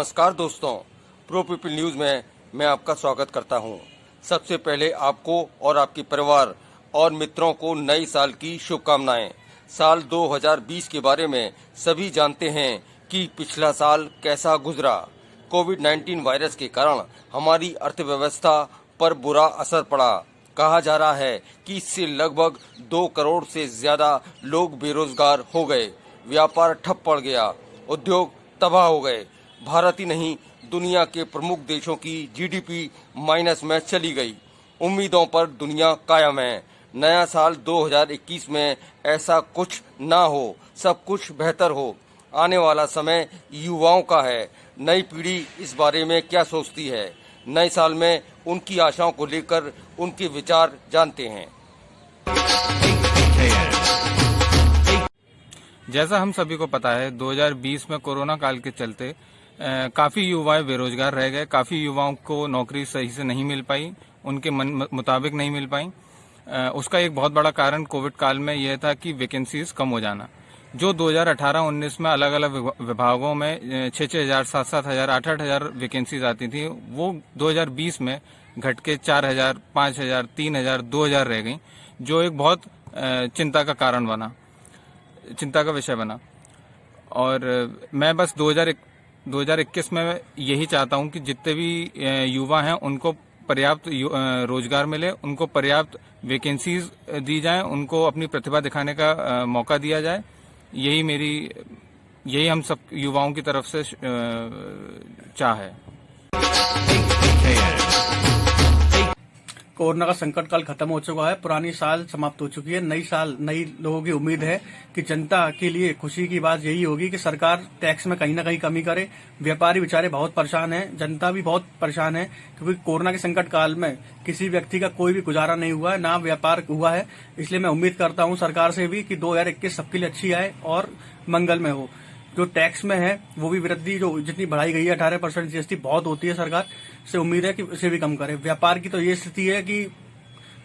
नमस्कार दोस्तों, pro people news में मैं आपका स्वागत करता हूं। सबसे पहले आपको और आपके परिवार और मित्रों को नए साल की शुभकामनाएं। साल 2020 के बारे में सभी जानते हैं कि पिछला साल कैसा गुजरा। कोविड-19 वायरस के कारण हमारी अर्थव्यवस्था पर बुरा असर पड़ा। कहा जा रहा है कि इससे लगभग 2 करोड़ से ज्यादा लोग बेरोजगार हो गए, व्यापार ठप पड़ गया, उद्योग तबाह हो गए। भारत ही नहीं, दुनिया के प्रमुख देशों की जीडीपी माइनस में चली गई। उम्मीदों पर दुनिया कायम है। नया साल 2021 में ऐसा कुछ ना हो, सब कुछ बेहतर हो। आने वाला समय युवाओं का है। नई पीढ़ी इस बारे में क्या सोचती है, नए साल में उनकी आशाओं को लेकर उनके विचार जानते हैं। जैसा हम सभी को पता है, 2020 में कोरोना काल के चलते काफी युवा बेरोजगार रह गए। काफी युवाओं को नौकरी सही से नहीं मिल पाई, उनके मन मुताबिक नहीं मिल पाई। उसका एक बहुत बड़ा कारण कोविड काल में यह था कि वैकेंसीज कम हो जाना। जो 2018-19 में अलग अलग विभागों में 6-6 हजार, 7-7 हजार, 8-8 हजार वैकेंसीज आती थी, वो 2020 में घट के 4 हजार, 5 हजार, 3 हजार, 2 हजार रह गई, जो एक बहुत चिंता का विषय बना। और मैं बस 2021 में यही चाहता हूं कि जितने भी युवा हैं उनको पर्याप्त रोजगार मिले, उनको पर्याप्त वैकेंसीज दी जाएं, उनको अपनी प्रतिभा दिखाने का मौका दिया जाए। यही हम सब युवाओं की तरफ से चाह है। कोरोना का संकट काल खत्म हो चुका है, पुरानी साल समाप्त हो चुकी है। नई साल नई लोगों की उम्मीद है कि जनता के लिए खुशी की बात यही होगी कि सरकार टैक्स में कहीं ना कहीं कमी करे। व्यापारी बेचारे बहुत परेशान हैं, जनता भी बहुत परेशान है, क्योंकि कोरोना के संकट काल में किसी व्यक्ति का कोई भी गुजारा नहीं हुआ है, ना व्यापार हुआ है। इसलिए मैं उम्मीद करता हूं सरकार से भी कि 2021 सबके लिए अच्छी आए और मंगल में हो। जो टैक्स में है वो भी वृद्धि जो जितनी बढ़ाई गई है 18% जीएसटी बहुत होती है, सरकार से उम्मीद है कि इसे भी कम करे। व्यापार की तो ये स्थिति है कि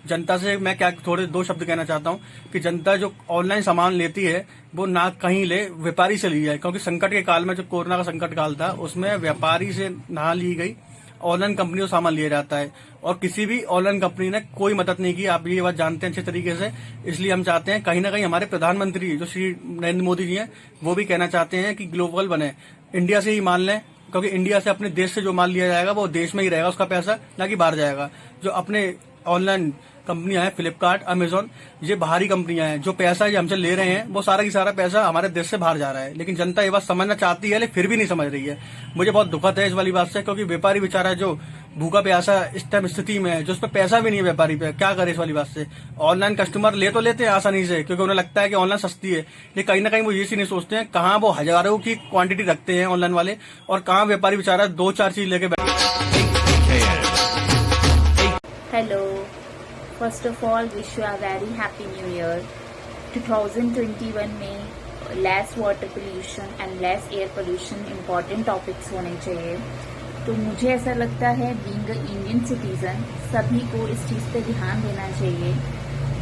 जनता से मैं क्या थोड़े 2 शब्द कहना चाहता हूं कि जनता जो ऑनलाइन सामान लेती है वो ना कहीं ले, व्यापारी से ली जाए, क्योंकि संकट के काल में जो कोरोना का संकट काल था उसमें व्यापारी से ना ली गई, ऑनलाइन कंपनियों से सामान लिया जाता है और किसी भी ऑनलाइन कंपनी ने कोई मदद नहीं की। आप ये बात जानते हैं अच्छे तरीके से। इसलिए हम चाहते हैं कहीं ना कहीं हमारे प्रधानमंत्री जो श्री नरेंद्र मोदी जी हैं वो भी कहना चाहते हैं कि ग्लोबल बने, इंडिया से ही माल लें, क्योंकि इंडिया से अपने देश से जो माल लिया जाएगा वो देश में ही रहेगा, उसका पैसा ना कि बाहर जाएगा। जो अपने ऑनलाइन कंपनियां हैं, फ्लिपकार्ट, अमेजोन, ये बाहरी कंपनियां हैं। जो पैसा ये हमसे ले रहे हैं वो सारा की सारा पैसा हमारे देश से बाहर जा रहा है। लेकिन जनता ये बात समझना चाहती है, लेकिन फिर भी नहीं समझ रही है। मुझे बहुत दुखद है इस वाली बात से, क्योंकि व्यापारी बेचारा जो भूखा प्यासा इस टाइम स्थिति में है, जो उस पर पैसा भी नहीं है व्यापारी पे, क्या करे इस वाली बात से। ऑनलाइन कस्टमर ले तो लेते हैं आसानी से, क्योंकि उन्हें लगता है कि ऑनलाइन सस्ती है, लेकिन कहीं ना कहीं वो ये चीज नहीं सोचते हैं कहाँ वो हजारों की क्वांटिटी रखते हैं ऑनलाइन वाले और कहाँ व्यापारी बेचारा 2-4 चीज लेके Hello. First of all, wish you a very happy new year. 2021 में less water pollution and less air pollution important topics होने चाहिए। तो मुझे ऐसा लगता है being a Indian citizen सभी को इस चीज पे ध्यान देना चाहिए,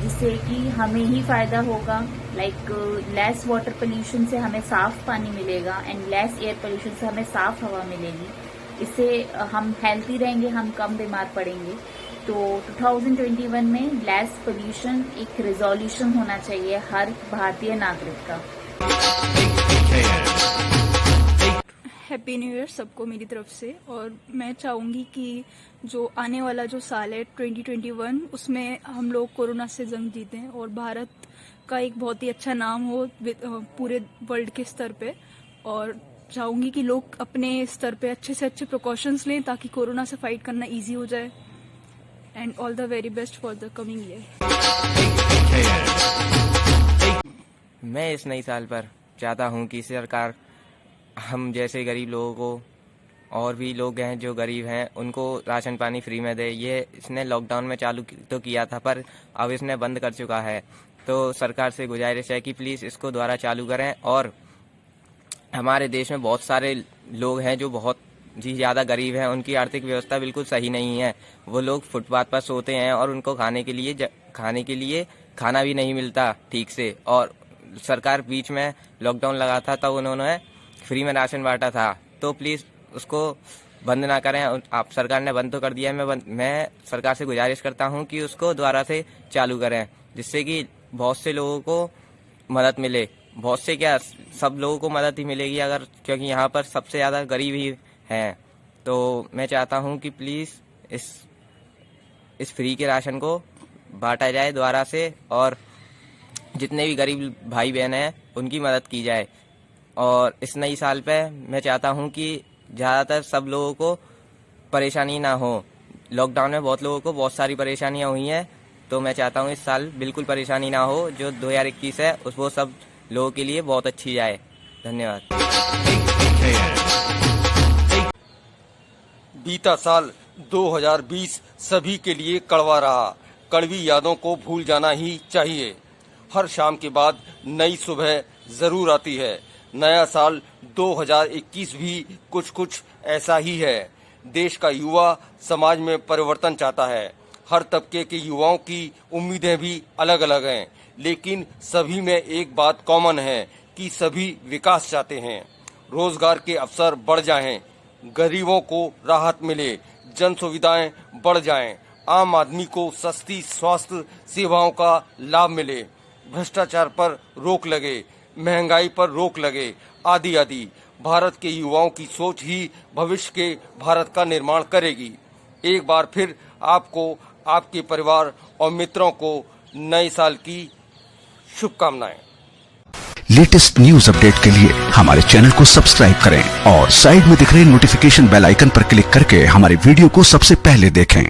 जिससे कि हमें ही फायदा होगा। लाइक लेस वाटर पोल्यूशन से हमें साफ पानी मिलेगा एंड लेस एयर पोल्यूशन से हमें साफ हवा मिलेगी। इससे हम हेल्थी रहेंगे, हम कम बीमार पड़ेंगे। तो 2021 में लेस पोल्यूशन एक रिजोल्यूशन होना चाहिए हर भारतीय नागरिक का। हैप्पी न्यू ईयर सबको मेरी तरफ से। और मैं चाहूंगी कि जो आने वाला जो साल है 2021 उसमें हम लोग कोरोना से जंग जीतें और भारत का एक बहुत ही अच्छा नाम हो पूरे वर्ल्ड के स्तर पे। और चाहूंगी कि लोग अपने स्तर पे अच्छे से अच्छे प्रिकॉशंस लें ताकि कोरोना से फाइट करना इजी हो जाए। And all the very best for the coming year. मैं इस नई साल पर चाहता हूं कि सरकार हम जैसे गरीब लोगों को, और भी लोग हैं जो गरीब हैं, उनको राशन पानी फ्री में दे। ये इसने लॉकडाउन में चालू तो किया था, पर अब इसने बंद कर चुका है। तो सरकार से गुजारिश है कि प्लीज़ इसको दोबारा चालू करें। और हमारे देश में बहुत सारे लोग हैं जो बहुत जी ज़्यादा गरीब हैं, उनकी आर्थिक व्यवस्था बिल्कुल सही नहीं है। वो लोग फुटपाथ पर सोते हैं और उनको खाने के लिए खाना भी नहीं मिलता ठीक से। और सरकार बीच में लॉकडाउन लगा था तब उन्होंने फ्री में राशन बांटा था। तो प्लीज़ उसको बंद ना करें। आप सरकार ने बंद तो कर दिया है, मैं सरकार से गुजारिश करता हूं कि उसको दोबारा से चालू करें, जिससे कि बहुत से लोगों को मदद मिले। बहुत से क्या, सब लोगों को मदद ही मिलेगी अगर, क्योंकि यहाँ पर सबसे ज़्यादा गरीब ही हैं। तो मैं चाहता हूँ कि प्लीज़ इस फ्री के राशन को बांटा जाए दोबारा से, और जितने भी गरीब भाई बहन हैं उनकी मदद की जाए। और इस नई साल पे मैं चाहता हूँ कि ज़्यादातर सब लोगों को परेशानी ना हो। लॉकडाउन में बहुत लोगों को बहुत सारी परेशानियाँ हुई हैं, तो मैं चाहता हूँ इस साल बिल्कुल परेशानी ना हो। जो 2021 है वो सब लोगों के लिए बहुत अच्छी जाए। धन्यवाद। बीता साल 2020 सभी के लिए कड़वा रहा। कड़वी यादों को भूल जाना ही चाहिए। हर शाम के बाद नई सुबह जरूर आती है। नया साल 2021 भी कुछ ऐसा ही है। देश का युवा समाज में परिवर्तन चाहता है। हर तबके के युवाओं की उम्मीदें भी अलग अलग हैं, लेकिन सभी में एक बात कॉमन है कि सभी विकास चाहते हैं। रोजगार के अवसर बढ़ जाएं, गरीबों को राहत मिले, जन सुविधाएं बढ़ जाएं, आम आदमी को सस्ती स्वास्थ्य सेवाओं का लाभ मिले, भ्रष्टाचार पर रोक लगे, महंगाई पर रोक लगे, आदि आदि। भारत के युवाओं की सोच ही भविष्य के भारत का निर्माण करेगी। एक बार फिर आपको, आपके परिवार और मित्रों को नए साल की शुभकामनाएं। लेटेस्ट न्यूज अपडेट के लिए हमारे चैनल को सब्सक्राइब करें और साइड में दिख रहे नोटिफिकेशन बेल आइकन पर क्लिक करके हमारे वीडियो को सबसे पहले देखें।